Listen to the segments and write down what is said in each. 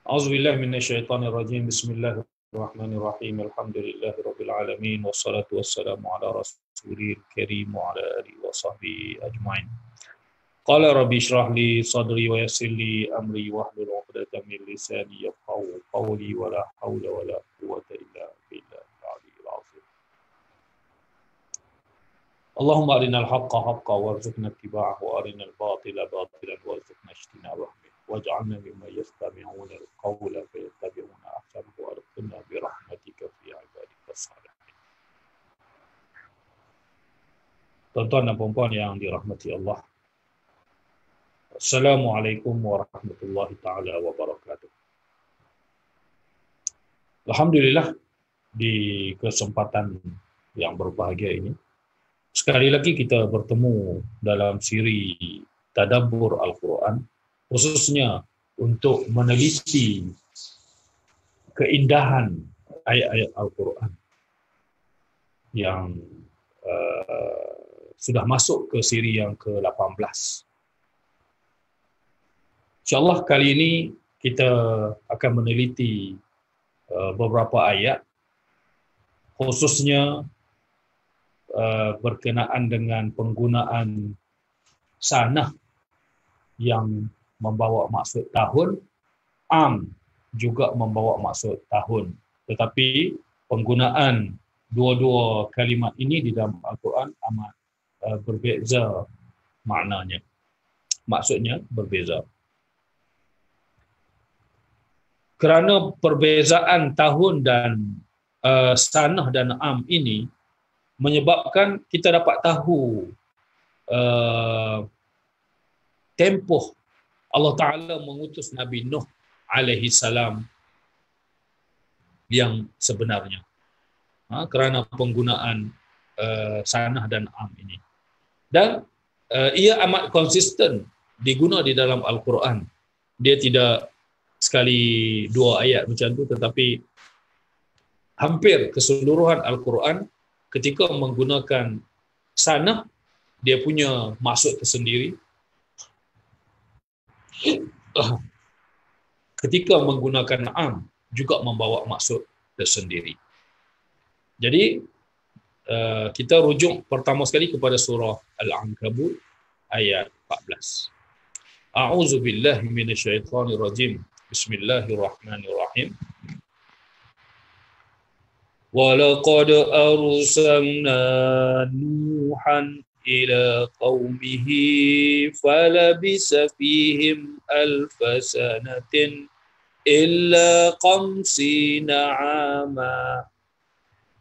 A'udzubillahi minasyaitonirrajim. Bismillahirrahmanirrahim. Alhamdulillahirabbil alamin wassalatu wassalamu ala rasulil karim wa ala alihi wa sahbihi ajmain. Qala rabbi shrah li sadri wa yassir li amri wahlul 'uqdatam min lisani yafqahu qawli wa la haula wa la quwwata illa billahil aliyyil azim. Allahumma arinal haqqa haqqan warzuqna ittiba'ahu wa arinal batila batilan warzuqna ijtinabah. Waj'alna mimman yastami'una al-qawla fayattabi'una ahsanahu warzuqna bi rahmatika fi ibadikas salihin. Tuan-tuan dan puan-puan yang dirahmati Allah. Assalamualaikum warahmatullahi taala wabarakatuh. Alhamdulillah, di kesempatan yang berbahagia ini sekali lagi kita bertemu dalam siri tadabbur Al-Quran, khususnya untuk meneliti keindahan ayat-ayat Al-Quran yang sudah masuk ke siri yang ke-18. InsyaAllah kali ini kita akan meneliti beberapa ayat, khususnya berkenaan dengan penggunaan sanah yang membawa maksud tahun, am juga membawa maksud tahun. Tetapi penggunaan dua-dua kalimat ini di dalam Al-Quran amat berbeza maknanya. Maksudnya berbeza. Kerana perbezaan tahun dan sanah dan am ini menyebabkan kita dapat tahu tempoh Allah Ta'ala mengutus Nabi Nuh alaihi salam yang sebenarnya. Kerana penggunaan sanah dan am ini. Dan ia amat konsisten diguna di dalam Al-Quran. Dia tidak sekali dua ayat macam tu, tetapi hampir keseluruhan Al-Quran ketika menggunakan sanah, dia punya maksud tersendiri. Ketika menggunakan am, juga membawa maksud tersendiri. Jadi, kita rujuk pertama sekali kepada surah Al-Ankabut ayat 14. A'udzu billahi minasyaitonir rajim. Bismillahirrahmanirrahim. Walaqad arsalna Nuhan ila qaumihi falabisa fihim alfa sanatin illa qamsina 'ama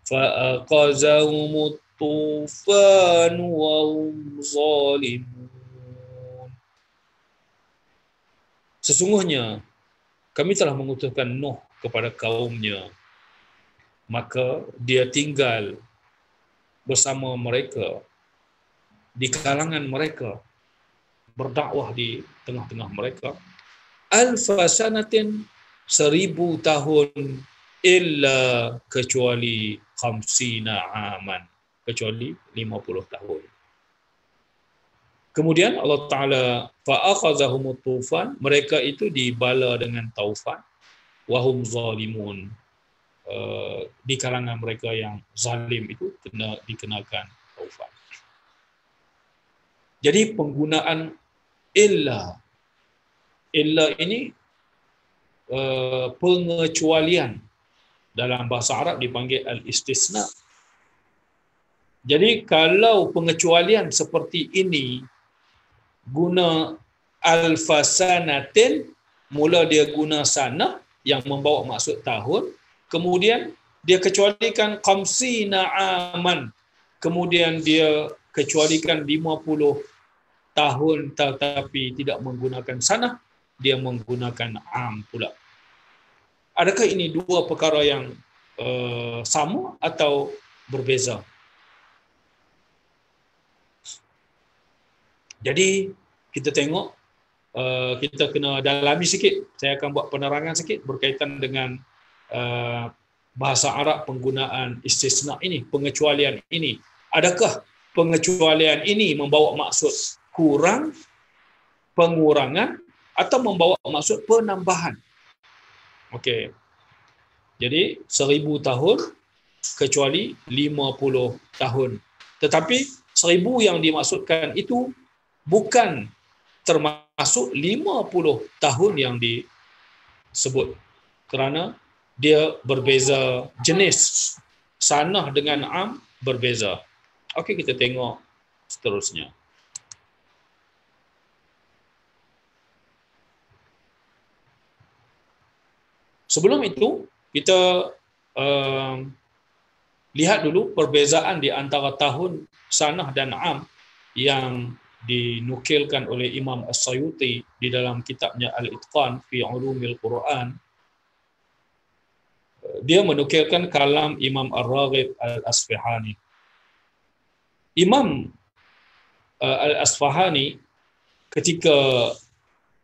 fa'aqazahumut tufan wa hum zalimun. Sesungguhnya kami telah mengutuskan Nuh kepada kaumnya, maka dia tinggal bersama mereka, di kalangan mereka, berdakwah di tengah-tengah mereka, alfa sanatin, 1000 tahun, illa kecuali khamsina aman, kecuali 50 tahun. Kemudian Allah Ta'ala fa'akhazahumut tufan, mereka itu dibala dengan taufan, wahum zalimun, di kalangan mereka yang zalim itu dikenakan taufan. Jadi penggunaan illa ini pengecualian, dalam bahasa Arab dipanggil al-istisna. Jadi kalau pengecualian seperti ini guna alfasanatin, mula dia guna sanah yang membawa maksud tahun, kemudian dia kecualikan khamsina aman, kemudian dia kecualikan 50 tahun tetapi tidak menggunakan sanah, dia menggunakan am pula. Adakah ini dua perkara yang sama atau berbeza? Jadi kita tengok, kita kena dalami sikit. Saya akan buat penerangan sikit berkaitan dengan bahasa Arab penggunaan istisna ini, pengecualian ini. Adakah pengecualian ini membawa maksud kurang, pengurangan, atau membawa maksud penambahan? Okey. Jadi 1000 tahun kecuali 50 tahun. Tetapi 1000 yang dimaksudkan itu bukan termasuk 50 tahun yang disebut, kerana dia berbeza jenis. Sanah dengan am berbeza. Okey, kita tengok seterusnya. Sebelum itu, kita uh, lihat dulu perbezaan di antara tahun sanah dan am yang dinukilkan oleh Imam As-Sayuti di dalam kitabnya Al-Itqan fi Ulumil Quran. Dia menukilkan kalam Imam Ar-Raghib Al-Asfahani. Imam Al-Asfahani ketika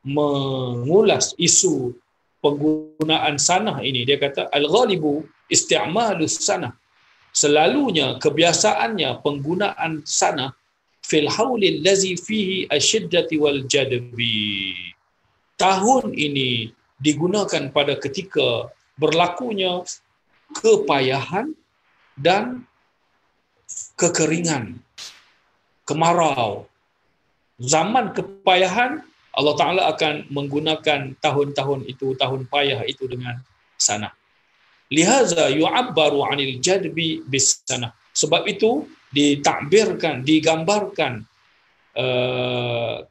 mengulas isu penggunaan sanah ini, dia kata al-ghalibu isti'malus sanah, selalunya kebiasaannya penggunaan sanah fil haulil lazi fihi asyiddati wal jadbi. Tahun ini digunakan pada ketika berlakunya kepayahan dan kekeringan, kemarau. Zaman kepayahan, Allah Ta'ala akan menggunakan tahun-tahun itu, tahun payah itu dengan sanah. Lihaza yu'abbaru 'anil jadbi bis sanah. Sebab itu ditakbirkan, digambarkan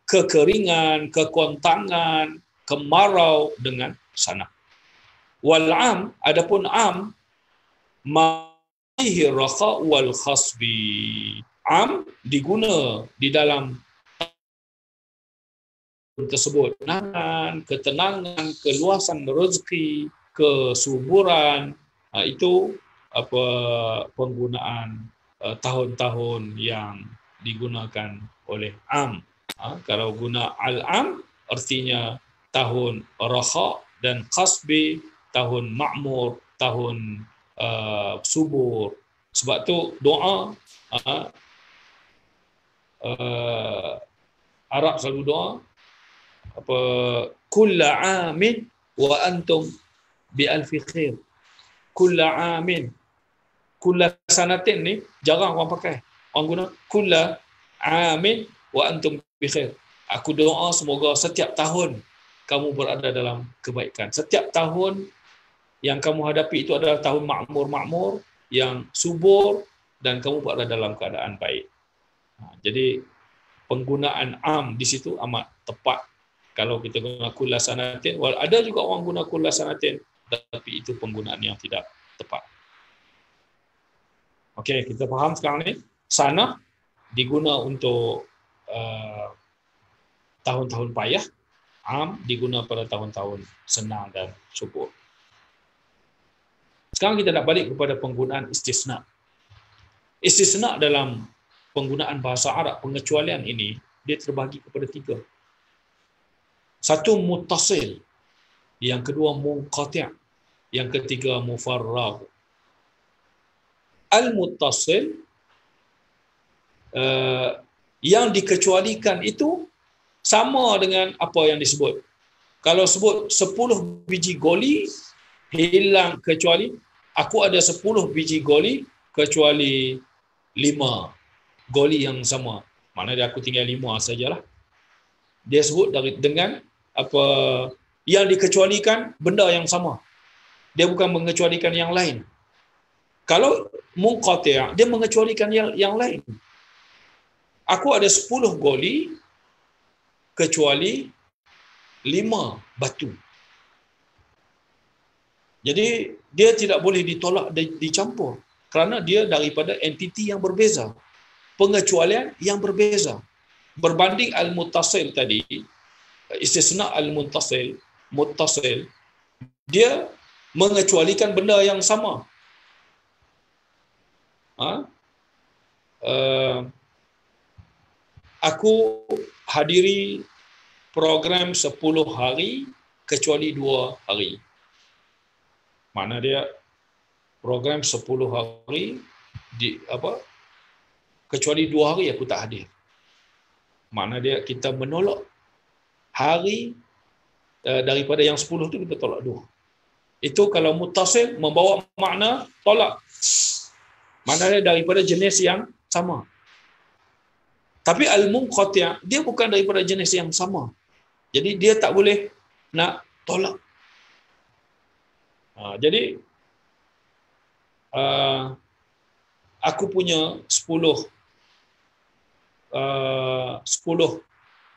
kekeringan, kekontangan, kemarau dengan sanah. Wal am, adapun am, ma'ihi raqa wal khasbi. Am diguna di dalam tersebut ketenangan, keluasan rezeki, kesuburan. Itu apa penggunaan tahun-tahun yang digunakan oleh am. Kalau guna al-am artinya tahun raha dan qasbi, tahun makmur, tahun subur. Sebab tu doa Arab selalu doa apa, kulla amin wa antum bi alfi khair. Kulla amin, kulla sanatin ni jarang orang pakai. Orang guna kulla amin wa antum bi khair. Aku doa semoga setiap tahun kamu berada dalam kebaikan. Setiap tahun yang kamu hadapi itu adalah tahun makmur-makmur, yang subur, dan kamu berada dalam keadaan baik. Jadi penggunaan am di situ amat tepat. Kalau kita guna kulla sanatin, ada juga orang guna kulla sanatin, tapi itu penggunaan yang tidak tepat. Okey, kita faham sekarang ni. Sanah diguna untuk tahun-tahun payah, am diguna pada tahun-tahun senang dan subur. Sekarang kita nak balik kepada penggunaan istisna. Istisna dalam penggunaan bahasa Arab, pengecualian ini, dia terbagi kepada 3. Satu muttasil, yang kedua munqati', yang ketiga mufarragh. Al-muttasil, yang dikecualikan itu sama dengan apa yang disebut. Kalau sebut 10 biji goli, hilang kecuali, aku ada 10 biji goli kecuali 5 goli yang sama. Maknanya aku tinggal 5 sajalah. Dia sebut dengan apa yang dikecualikan benda yang sama. Dia bukan mengecualikan yang lain. Kalau munqati', dia mengecualikan yang lain. Aku ada 10 goli kecuali 5 batu. Jadi dia tidak boleh ditolak, dicampur, kerana dia daripada entiti yang berbeza, pengecualian yang berbeza. Berbanding al-muttasil tadi, istisna muttasil, dia mengecualikan benda yang sama. Aku hadiri program 10 hari kecuali 2 hari. Mana dia program 10 hari kecuali 2 hari aku tak hadir. Mana dia kita menolak hari daripada yang 10 tu kita tolak 2. Itu kalau muttasil membawa makna tolak. Maknanya daripada jenis yang sama. Tapi al-munqati' dia bukan daripada jenis yang sama. Jadi dia tak boleh nak tolak. Jadi aku punya 10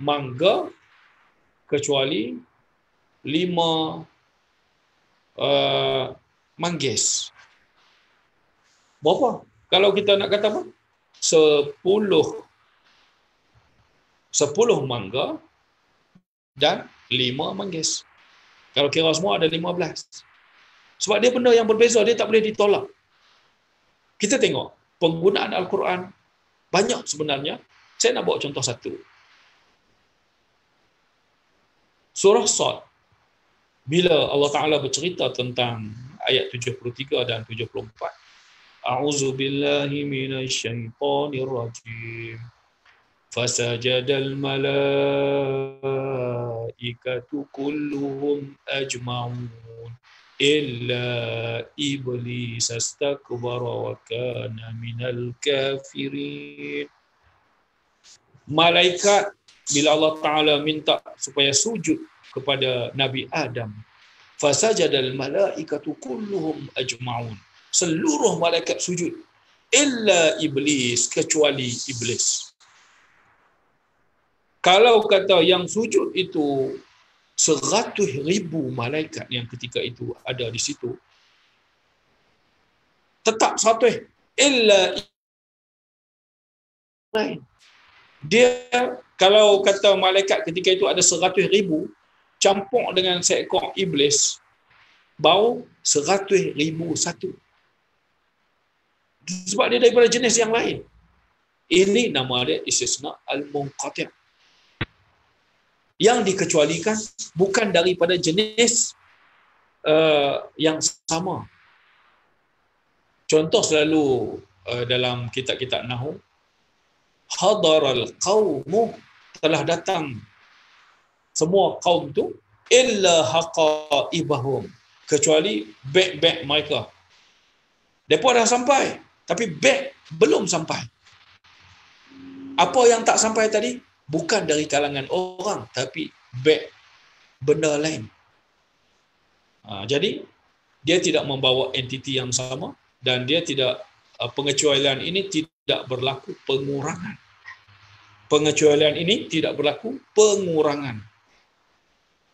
mangga kecuali 5 manggis. Berapa? Kalau kita nak kata apa? 10 mangga dan 5 manggis. Kalau kira semua ada 15. Sebab dia benda yang berbeza, dia tak boleh ditolak. Kita tengok penggunaan Al-Quran banyak sebenarnya. Saya nak bawa contoh satu. Surah Sad, bila Allah Ta'ala bercerita tentang ayat 73 dan 74. A'udzu billahi minasyaitonir rajim. Fasajadal malaikatu kulluhum ajma'un illa iblis astakbara wa kana minal kafirin. Malaikat bila Allah Ta'ala minta supaya sujud kepada Nabi Adam, fasajadal malaikatu kulluhum ajma'un, seluruh malaikat sujud, illa iblis, kecuali iblis. Kalau kata yang sujud itu 100,000 malaikat yang ketika itu ada di situ, tetap 100, illa lain. Dia kalau kata malaikat ketika itu ada 100,000 campur dengan seekor iblis, bau 100,000 satu. Sebab dia daripada jenis yang lain. Ini nama dia istisna al-munqati'. Yang dikecualikan bukan daripada jenis yang sama. Contoh selalu dalam kitab-kitab nahwu, hadaral qaumu, telah datang semua kaum tu, illa haqaibahum, kecuali beg-beg mereka. Mereka dah sampai, tapi beg belum sampai. Apa yang tak sampai tadi? Bukan dari kalangan orang, tapi beg benda lain. Jadi, dia tidak membawa entiti yang sama, dan dia tidak, pengecualian ini tidak berlaku pengurangan. Pengecualian ini tidak berlaku pengurangan.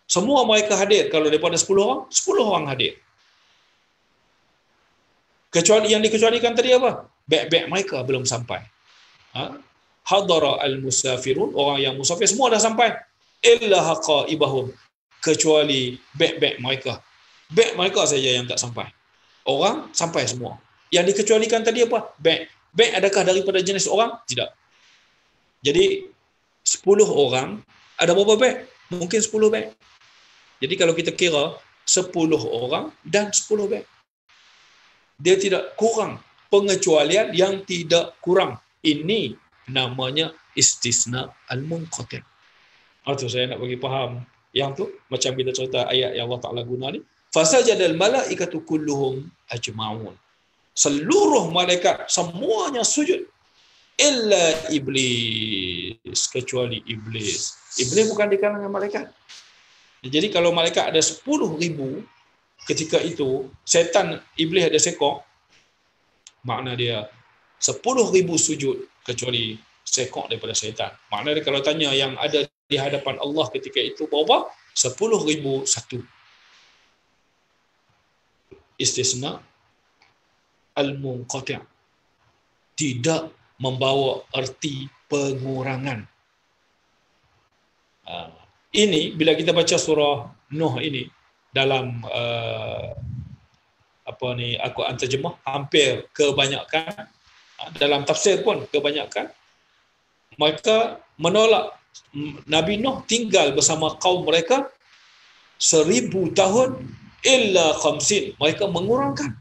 Semua mereka hadir. Kalau daripada 10 orang, 10 orang hadir. Kecuali yang dikecualikan tadi apa? Beg-beg mereka belum sampai. Hadara al-musafirun, orang yang musafir semua dah sampai. Illa haqaibahum, kecuali beg-beg mereka. Beg mereka saja yang tak sampai. Orang sampai semua. Yang dikecualikan tadi apa? Beg. Beg adakah daripada jenis orang? Tidak. Jadi 10 orang ada berapa beg? Mungkin 10 beg. Jadi kalau kita kira 10 orang dan 10 beg, dia tidak kurang. Pengecualian yang tidak kurang. Ini namanya istisna al-munqati'. Itu saya nak bagi faham. Yang tu macam kita cerita ayat yang Allah Ta'ala guna ni, fasajadal malaikatu kulluhum ajma'un, seluruh malaikat semuanya sujud, illa iblis, kecuali iblis. Iblis bukan di kalangan malaikat. Jadi kalau malaikat ada 10,000 ketika itu, setan iblis ada sekor, makna dia 10,000 sujud kecuali sekor daripada syaitan. Maknanya kalau tanya yang ada di hadapan Allah ketika itu berapa? 10,000 satu. Istisna al-munqati', tidak membawa erti pengurangan. Ini bila kita baca surah Nuh ini dalam Al-Quran terjemah, hampir kebanyakan dalam tafsir pun kebanyakan mereka menolak Nabi Nuh tinggal bersama kaum mereka 1,000 tahun illa khamsin, mereka mengurangkan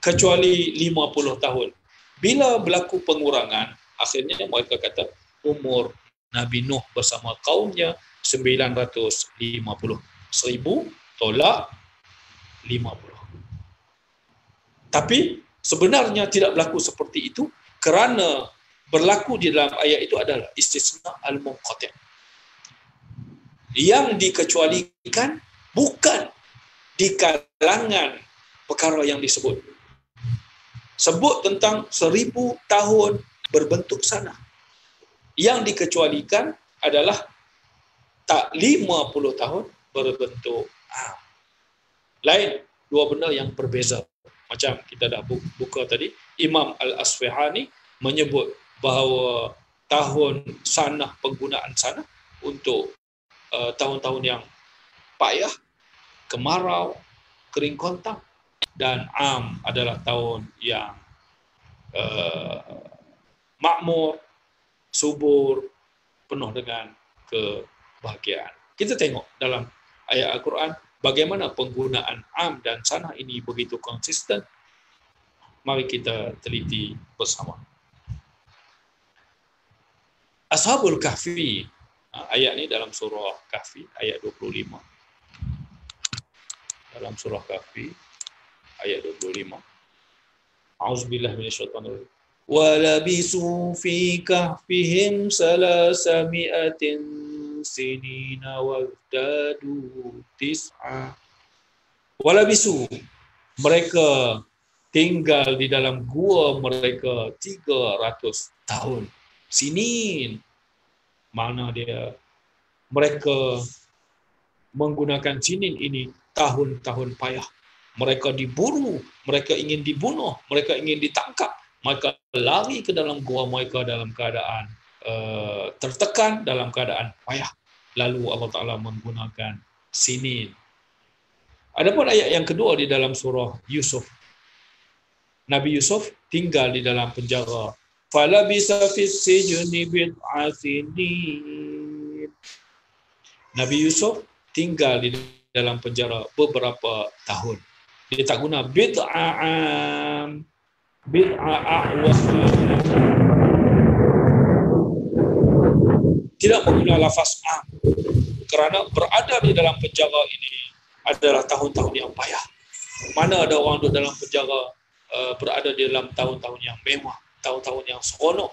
kecuali 50 tahun. Bila berlaku pengurangan, akhirnya mereka kata umur Nabi Nuh bersama kaumnya 950. 1,000 tolak 50. Tapi sebenarnya tidak berlaku seperti itu kerana berlaku di dalam ayat itu adalah istisna al-munqati'. Yang dikecualikan bukan di kalangan perkara yang disebut. Sebut tentang 1000 tahun berbentuk sanah. Yang dikecualikan adalah tak 50 tahun berbentuk am. Lain, dua benda yang berbeza. Macam kita dah buka tadi, Imam Al-Asfahani menyebut bahawa tahun sanah, penggunaan sanah untuk tahun-tahun yang payah, kemarau, kering kontang, dan am adalah tahun yang makmur, subur, penuh dengan kebahagiaan. Kita tengok dalam ayat Al-Quran bagaimana penggunaan am dan sanah ini begitu konsisten. Mari kita teliti bersama. Ashabul Kahfi, ayat ini dalam surah Kahfi, ayat 25. Dalam surah Kahfi, ayat 25. A'udzubillah minasyaitonir rajim. وَلَبِثُوا فِي كَهْفِهِمْ 300 سِنِينَ وَازْدَادُوا 9. وَلَبِثُوا, mereka tinggal di dalam gua mereka 300 tahun. Sinin, mana dia? Mereka menggunakan sinin ini tahun-tahun payah. Mereka diburu, mereka ingin dibunuh, mereka ingin ditangkap. Mereka lari ke dalam gua mereka dalam keadaan tertekan, dalam keadaan payah. Lalu Allah Ta'ala menggunakan sinin. Adapun ayat yang kedua di dalam surah Yusuf. Nabi Yusuf tinggal di dalam penjara. Falabisa fis sijni bid'a sinin. Nabi Yusuf tinggal di dalam penjara beberapa tahun. Dia tak guna bid'a'am, bid'a'a'was. Tidak menggunakan lafaz am. Kerana berada di dalam penjara ini adalah tahun-tahun yang payah. Mana ada orang duduk dalam penjara berada di dalam tahun-tahun yang mewah, tahun-tahun yang seronok.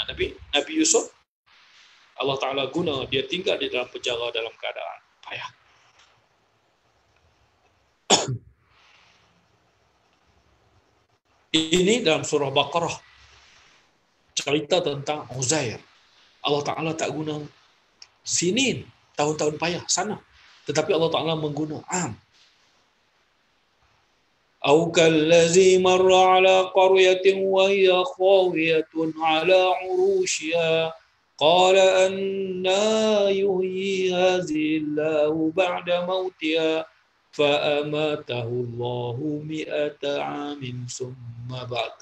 Nabi Yusuf, Allah Ta'ala guna dia tinggal di dalam penjara dalam keadaan payah. Ini dalam surah Baqarah cerita tentang Uzair. Allah Ta'ala tak guna sinin, tahun-tahun payah sana, tetapi Allah Ta'ala mengguna am. Au kallazi marra ala qaryatin wa hiya khawiyatun ala urushiha qala anna yuhyi hadhihi Allahu ba'da mautiha fa amatahu Allahu 100 amin summa ba'd.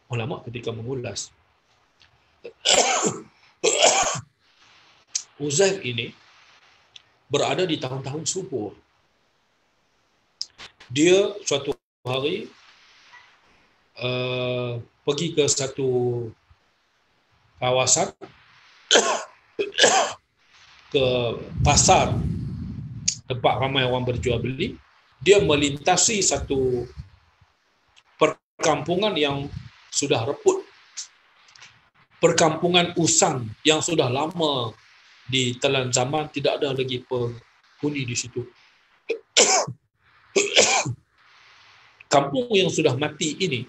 Ulama ketika mengulas Uzair ini berada di tahun-tahun subur. Dia suatu hari pergi ke satu kawasan, ke pasar tempat ramai orang berjual beli. Dia melintasi satu perkampungan yang sudah reput, perkampungan usang yang sudah lama ditelan zaman, tidak ada lagi penghuni di situ. Kampung yang sudah mati ini,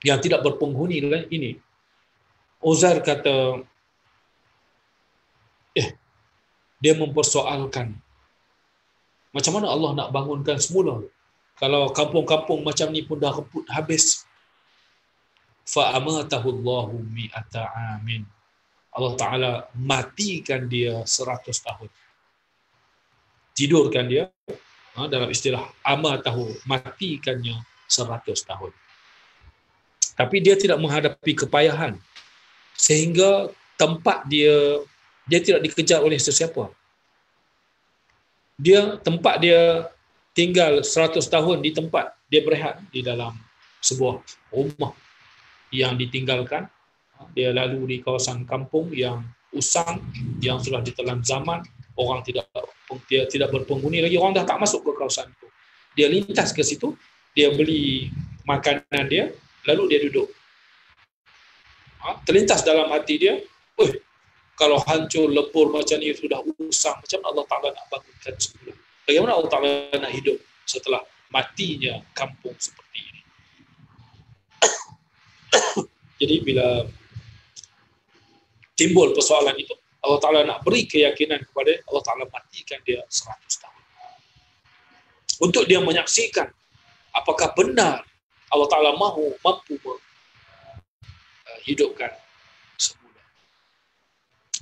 yang tidak berpenghuni ini, Uzair kata, dia mempersoalkan, macam mana Allah nak bangunkan semula kalau kampung-kampung macam ni pun dah reput habis. Fa'amatahu Allahu 100 amin. Allah Ta'ala matikan dia 100 tahun. Tidurkan dia, dalam istilah amatahu, matikannya 100 tahun. Tapi dia tidak menghadapi kepayahan, sehingga tempat dia tidak dikejar oleh sesiapa. Tempat dia tinggal 100 tahun di tempat, dia berehat di dalam sebuah rumah yang ditinggalkan. Dia lalu di kawasan kampung yang usang yang sudah ditelan zaman, orang tidak berpenghuni lagi, orang dah tak masuk ke kawasan itu. Dia lintas ke situ, dia beli makanan dia, lalu dia duduk. Terlintas dalam hati dia, kalau hancur, lebur macam ni, sudah usang, macam Allah Ta'ala nak bangunkan semula? Bagaimana Allah Ta'ala nak hidup setelah matinya kampung seperti ini? Jadi bila timbul persoalan itu, Allah Ta'ala nak beri keyakinan kepada Allah Ta'ala, matikan dia 100 tahun. Untuk dia menyaksikan apakah benar Allah Ta'ala mampu hidupkan semula.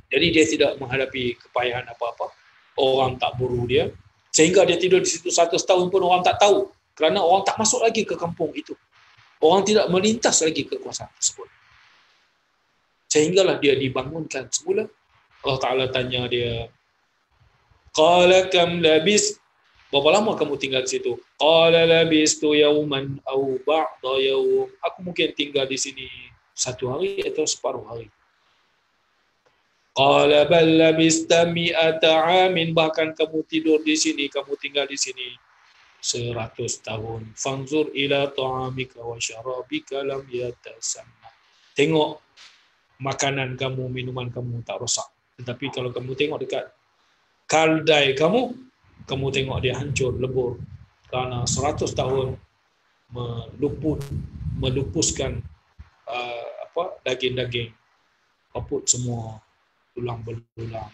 Jadi dia tidak menghadapi kepayahan apa-apa. Orang tak buru dia. Sehingga dia tidur di situ 100 tahun pun orang tak tahu. Kerana orang tak masuk lagi ke kampung itu. Orang tidak melintas lagi ke kawasan tersebut. Sehinggalah dia dibangunkan semula. Allah Ta'ala tanya dia, Qala kam labis, berapa lama kamu tinggal di situ? Qala labistu yawman aw ba'da yawm. Aku mungkin tinggal di sini 1 hari atau separuh hari. Qala bal labista mi'ata amin, bahkan kamu tidur di sini, kamu tinggal di sini 100 tahun. Fanzur ila ta'amika wa syarabika lam yatasanna. Tengok makanan kamu, minuman kamu tak rosak. Tetapi kalau kamu tengok dekat kaldai kamu tengok dia hancur, lebur. Kerana 100 tahun melupuskan daging-daging, paput semua, tulang belulang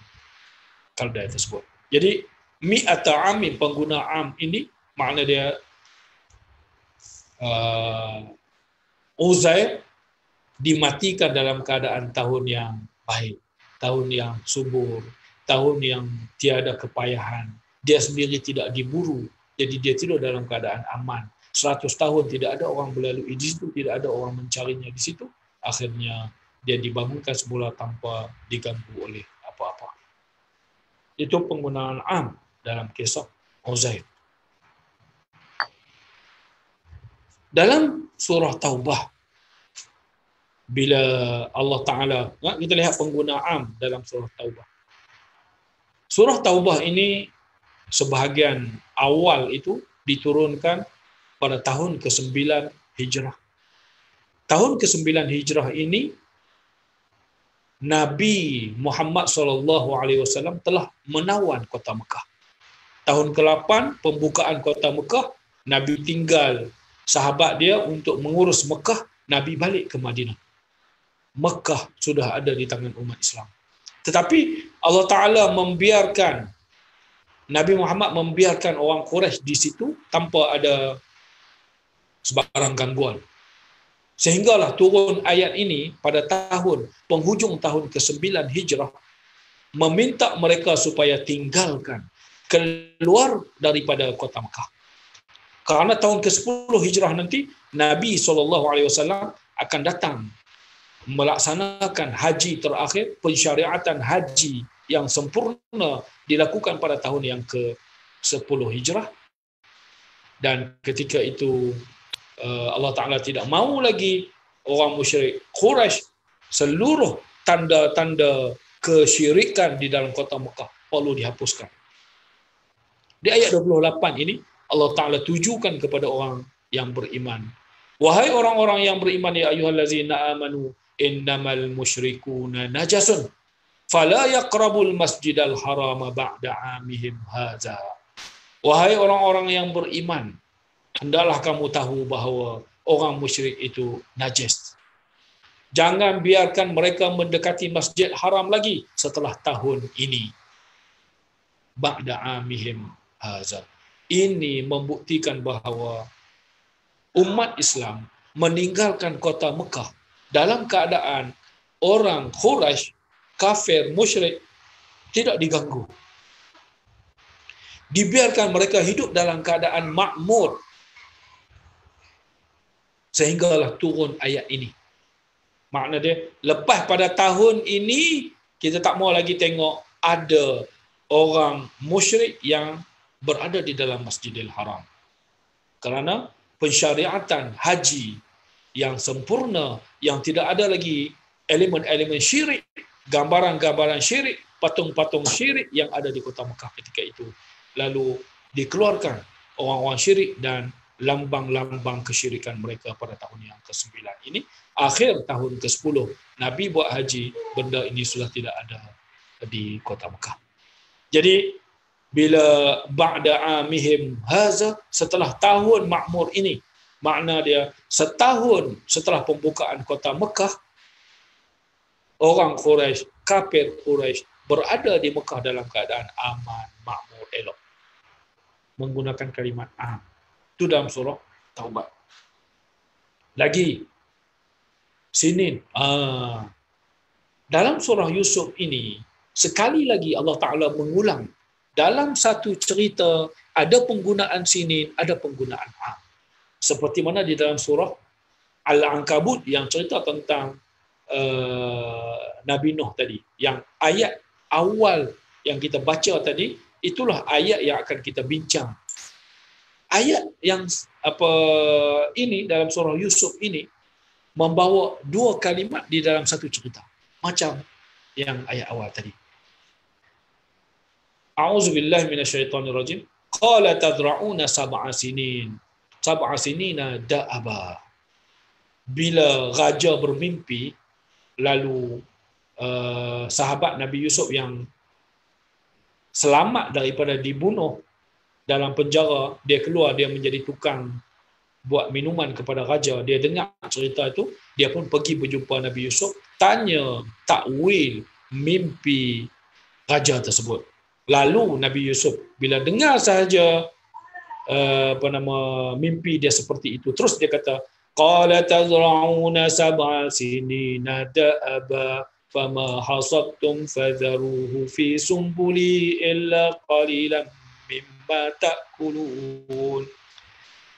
kaldai tersebut. Jadi mi'ata amin, pengguna am ini makna dia Uzair dimatikan dalam keadaan tahun yang baik, tahun yang subur, tahun yang tiada kepayahan. Dia sendiri tidak diburu, jadi dia tidur dalam keadaan aman. 100 tahun tidak ada orang berlalu di situ, tidak ada orang mencarinya di situ. Akhirnya dia dibangunkan semula tanpa diganggu oleh apa-apa. Itu penggunaan am dalam kisah Uzair. Dalam surah Taubah, bila Allah Ta'ala, kita lihat penggunaan dalam surah Taubah. Surah Taubah ini sebahagian awal itu diturunkan pada tahun ke-9 Hijrah. Tahun ke-9 Hijrah ini Nabi Muhammad SAW telah menawan kota Mekah. Tahun ke-8 pembukaan kota Mekah, Nabi tinggal sahabat dia untuk mengurus Mekah, Nabi balik ke Madinah. Mekah sudah ada di tangan umat Islam. Tetapi Allah Ta'ala membiarkan, Nabi Muhammad membiarkan orang Quraisy di situ tanpa ada sebarang gangguan. Sehinggalah turun ayat ini pada penghujung tahun ke-9 Hijrah, meminta mereka supaya tinggalkan, keluar daripada kota Mekah. Kerana tahun ke-10 Hijrah nanti, Nabi SAW akan datang melaksanakan haji terakhir, pensyariatan haji yang sempurna dilakukan pada tahun yang ke-10 Hijrah. Dan ketika itu Allah Ta'ala tidak mahu lagi orang musyrik Quraisy, seluruh tanda-tanda kesyirikan di dalam kota Mekah perlu dihapuskan. Di ayat 28 ini Allah Ta'ala tujukan kepada orang yang beriman. Wahai orang-orang yang beriman, ya ayyuhallazina amanu innamal musyrikuna najasun fala yaqrabul masjidal harama ba'da amihim hadza. Wahai orang-orang yang beriman, hendaklah kamu tahu bahawa orang musyrik itu najis. Jangan biarkan mereka mendekati Masjid Haram lagi setelah tahun ini. Ba'da amihim hadza. Ini membuktikan bahawa umat Islam meninggalkan kota Mekah dalam keadaan orang Quraisy, kafir, musyrik tidak diganggu. Dibiarkan mereka hidup dalam keadaan makmur. Sehinggalah turun ayat ini. Makna dia, lepas pada tahun ini, kita tak mau lagi tengok ada orang musyrik yang berada di dalam Masjidil Haram. Kerana pensyariatan haji yang sempurna, yang tidak ada lagi elemen-elemen syirik gambaran-gambaran syirik, patung-patung syirik yang ada di kota Mekah ketika itu. Lalu dikeluarkan orang-orang syirik dan lambang-lambang kesyirikan mereka pada tahun yang ke-9 ini. Akhir tahun ke-10 Nabi buat haji, benda ini sudah tidak ada di kota Mekah. Jadi bila ba'da amihim haza, setelah tahun makmur ini, makna dia setahun setelah pembukaan kota Mekah, orang Quraisy, kafir Quraisy berada di Mekah dalam keadaan aman, makmur, elok. Menggunakan kalimat am. Itu dalam surah Taubat. Lagi Sinin. Dalam surah Yusuf ini, sekali lagi Allah Ta'ala mengulang. Dalam satu cerita, ada penggunaan sinin, ada penggunaan am. Seperti mana di dalam surah Al-Ankabut yang cerita tentang Nabi Nuh tadi. Yang ayat awal yang kita baca tadi, itulah ayat yang akan kita bincang. Ayat yang ini dalam surah Yusuf ini membawa dua kalimat di dalam satu cerita. Macam yang ayat awal tadi. A'udzubillahi minasyaitonirrajim. Qala tazra'una sab'a sinina da'aba. Bila raja bermimpi, lalu sahabat Nabi Yusuf yang selamat daripada dibunuh dalam penjara, dia keluar, dia menjadi tukang buat minuman kepada raja. Dia dengar cerita itu, dia pun pergi berjumpa Nabi Yusuf, tanya takwil mimpi raja tersebut. Lalu Nabi Yusuf bila dengar sahaja mimpi dia seperti itu, terus dia kata, qala tazra'una sab'a sinina da'aba fama hasadtum fadharuhu fi sumbuli illa qalilan mimma ta'kulun.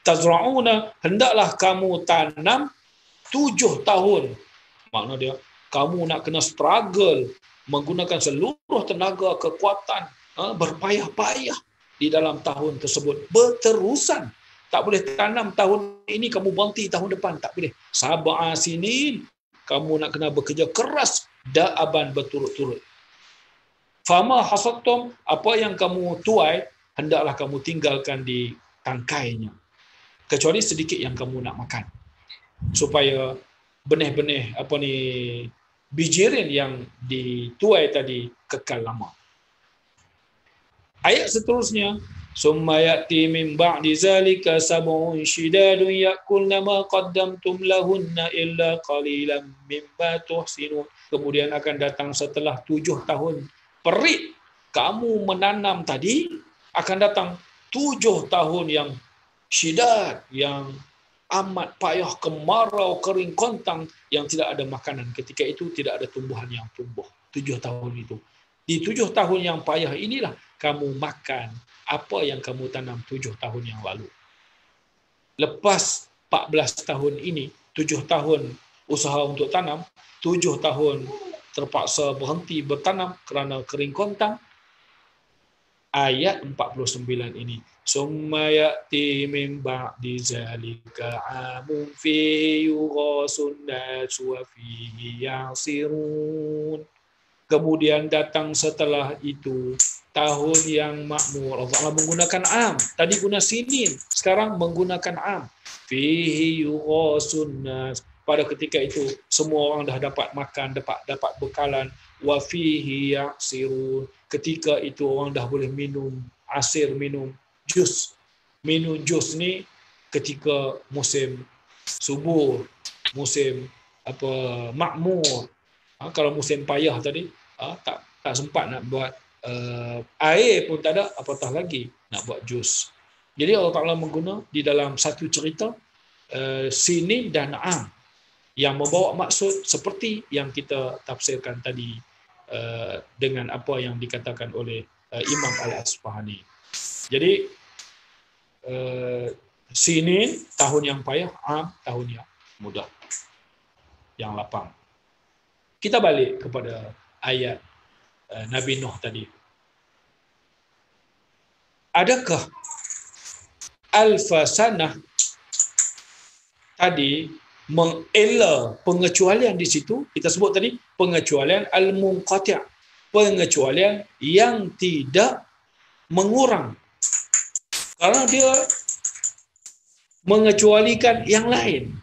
Tazra'una, hendaklah kamu tanam 7 tahun. Makna dia, kamu nak kena struggle, menggunakan seluruh tenaga, kekuatan, berpayah-payah di dalam tahun tersebut. Berterusan. Tak boleh tanam tahun ini, kamu berhenti tahun depan. Tak boleh. Sab'a sinin, kamu nak kena bekerja keras, da'aban berturut-turut. Fama hasadtum, apa yang kamu tuai, hendaklah kamu tinggalkan di tangkainya. Kecuali sedikit yang kamu nak makan. Supaya benih-benih bijirin yang dituai tadi kekal lama. Ayat seterusnya, summa ya'ti min ba'di zalika sab'un shidadun ya'kulna ma qaddamtum lahunna illa qalilan mimma tuhsinun. Kemudian akan datang setelah 7 tahun perik kamu menanam tadi, akan datang 7 tahun yang syidad, yang amat payah, kemarau, kering kontang, yang tidak ada makanan. Ketika itu tidak ada tumbuhan yang tumbuh. 7 tahun itu. Di 7 tahun yang payah inilah kamu makan apa yang kamu tanam 7 tahun yang lalu. Lepas 14 tahun ini, 7 tahun usaha untuk tanam, 7 tahun terpaksa berhenti bertanam kerana kering kontang. Ayat 49 ini, summa ya'ti min ba'di zalika 'amun fihi yughasun nas wa fihi ya'sirun. Kemudian datang setelah itu tahun yang makmur. Allah menggunakan am. Tadi guna sinin, sekarang menggunakan am. Fihi yughasun nas. Pada ketika itu semua orang dah dapat makan, dapat bekalan. Wa fihi ya'sirun. Ketika itu orang dah boleh minum asir, minum jus. Minum jus ni ketika musim subur, musim makmur. Kalau musim payah tadi, tak sempat nak buat air pun tak ada, apatah lagi nak buat jus. Jadi Allah Ta'ala mengguna di dalam satu cerita sinin dan am yang membawa maksud seperti yang kita tafsirkan tadi dengan apa yang dikatakan oleh Imam Al-Asfahani. Jadi sinin tahun yang payah, am tahun yang mudah, yang lapang. Kita balik kepada ayat Nabi Nuh tadi. Adakah alfa sanah tadi mengela pengecualian di situ, kita sebut tadi pengecualian al-munqati', pengecualian yang tidak mengurang, karena dia mengecualikan yang lain.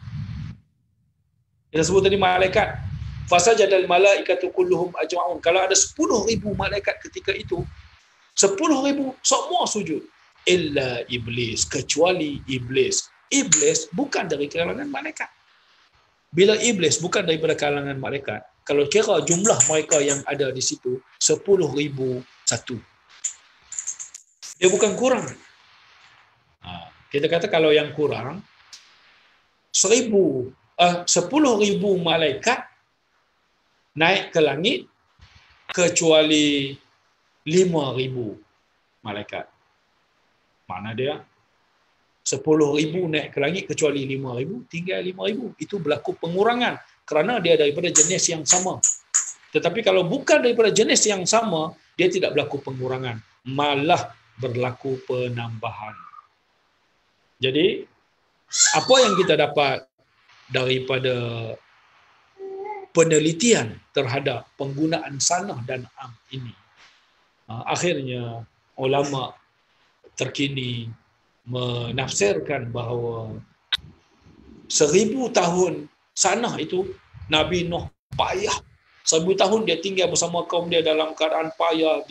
Kita sebut tadi malaikat, fasajadal malaikatu kulluhum ajma'un. Kalau ada 10,000 malaikat ketika itu, 10,000 semua sujud, illa iblis, kecuali iblis. Iblis bukan dari kalangan malaikat. Bila iblis bukan daripada kalangan malaikat, kalau kira jumlah mereka yang ada di situ 10,001, dia bukan kurang. Kita kata kalau yang kurang 10,000 malaikat naik ke langit kecuali 5,000 malaikat. Mana dia 10,000 naik ke langit kecuali 5,000, tinggal 5,000. Itu berlaku pengurangan kerana dia daripada jenis yang sama. Tetapi kalau bukan daripada jenis yang sama, dia tidak berlaku pengurangan, malah berlaku penambahan. Jadi, apa yang kita dapat daripada penelitian terhadap penggunaan sanah dan am ini, akhirnya ulama terkini menafsirkan bahawa 1,000 tahun sanah itu Nabi Nuh payah. 1,000 tahun dia tinggal bersama kaum dia dalam keadaan payah,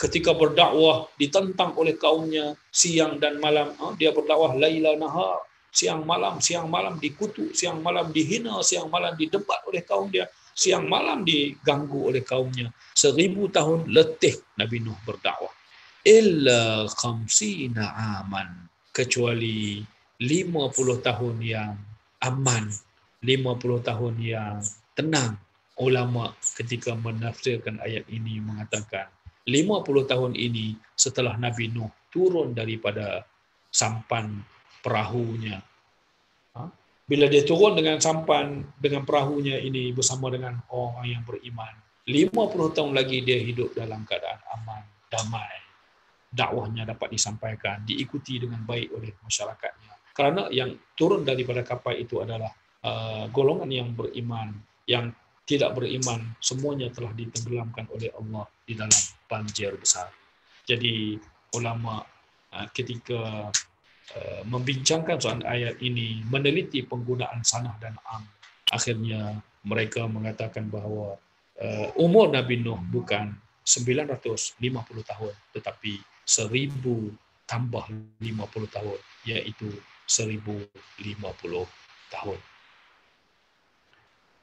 ketika berdakwah ditentang oleh kaumnya siang dan malam. Dia berdakwah laila nahar, siang malam dikutuk, siang malam dihina, siang malam didebat oleh kaum dia, siang malam diganggu oleh kaumnya. 1,000 tahun letih Nabi Nuh berdakwah. Illa khamsina aman, kecuali 50 tahun yang aman, 50 tahun yang tenang. Ulama ketika menafsirkan ayat ini mengatakan 50 tahun ini setelah Nabi Nuh turun daripada sampan perahunya. Bila dia turun dengan sampan, dengan perahunya ini bersama dengan orang yang beriman, 50 tahun lagi dia hidup dalam keadaan aman, damai. Dakwahnya dapat disampaikan, diikuti dengan baik oleh masyarakatnya. Kerana yang turun daripada kapal itu adalah golongan yang beriman. Yang tidak beriman semuanya telah ditenggelamkan oleh Allah di dalam banjir besar. Jadi ulama ketika membincangkan soal ayat ini, meneliti penggunaan sanah dan am, akhirnya mereka mengatakan bahawa umur Nabi Nuh bukan 950 tahun, tetapi 1,000 tambah 50 tahun, iaitu 1,050 tahun.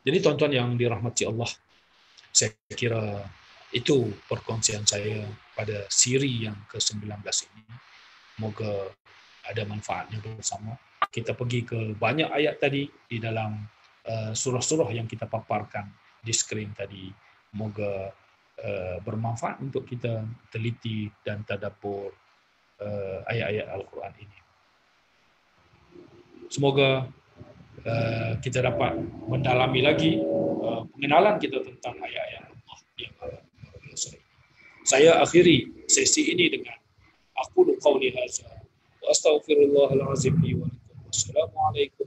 Jadi tuan-tuan yang dirahmati Allah, saya kira itu perkongsian saya pada siri yang ke-19 ini. Moga ada manfaatnya bersama. Kita pergi ke banyak ayat tadi di dalam surah-surah yang kita paparkan di skrin tadi. Moga bermanfaat untuk kita teliti dan tadabbur ayat-ayat Al-Quran ini. Semoga kita dapat mendalami lagi pengenalan kita tentang ayat-ayat Allah yang biasa. Saya akhiri sesi ini dengan aqulu qawli hadza wa astaghfirullahal azim li wa lakum. Wassalamualaikum